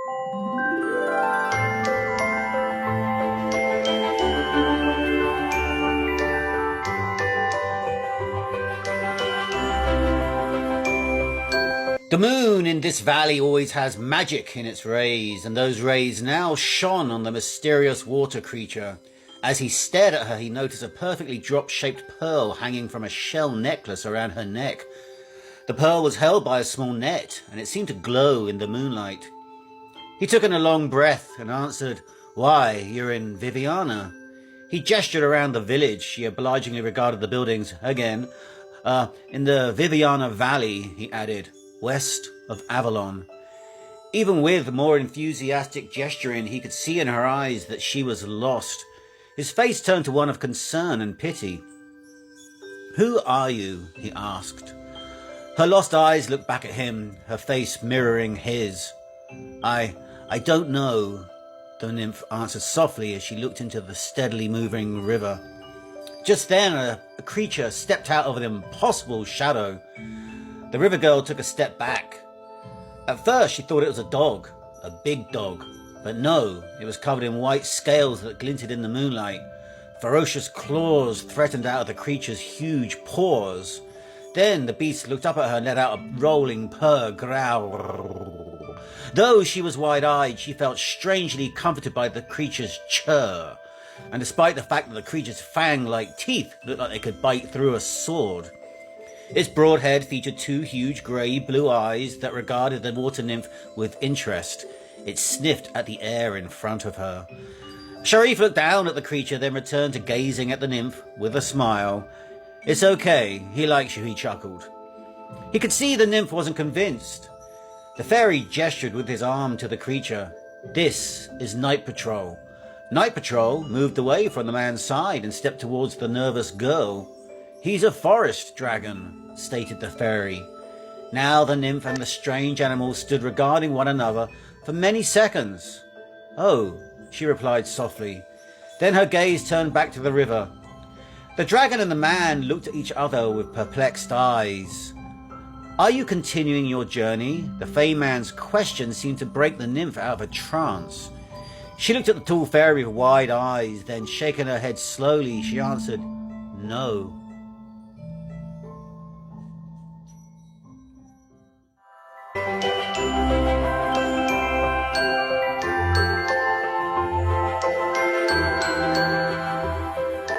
The moon in this valley always has magic in its rays, and those rays now shone on the mysterious water creature. As he stared at her, he noticed a perfectly drop-shaped pearl hanging from a shell necklace around her neck. The pearl was held by a small net, and it seemed to glow in the moonlight. He took in a long breath and answered, "Why, you're in Viviana." He gestured around the village. She obligingly regarded the buildings again. In the Viviana Valley," he added, "west of Avalon." Even with more enthusiastic gesturing, he could see in her eyes that she was lost. His face turned to one of concern and pity. "Who are you?" he asked. Her lost eyes looked back at him, her face mirroring his. I don't know," the nymph answered softly as she looked into the steadily moving river. Just then, a creature stepped out of an impossible shadow. The river girl took a step back. At first, she thought it was a dog, a big dog. But no, it was covered in white scales that glinted in the moonlight. Ferocious claws threatened out of the creature's huge paws. Then the beast looked up at her and let out a rolling purr growl. Though she was wide-eyed, she felt strangely comforted by the creature's churr. And despite the fact that the creature's fang-like teeth looked like they could bite through a sword. Its broad head featured two huge grey-blue eyes that regarded the water nymph with interest. It sniffed at the air in front of her. Sharif looked down at the creature, then returned to gazing at the nymph with a smile. "It's okay, he likes you," he chuckled. He could see the nymph wasn't convinced. The fairy gestured with his arm to the creature. "This is Night Patrol." Night Patrol moved away from the man's side and stepped towards the nervous girl. "He's a forest dragon," stated the fairy. Now the nymph and the strange animal stood regarding one another for many seconds. "Oh," she replied softly. Then her gaze turned back to the river. The dragon and the man looked at each other with perplexed eyes. "Are you continuing your journey?" The Fey man's question seemed to break the nymph out of a trance. She looked at the tall fairy with wide eyes, then shaking her head slowly, she answered, "No."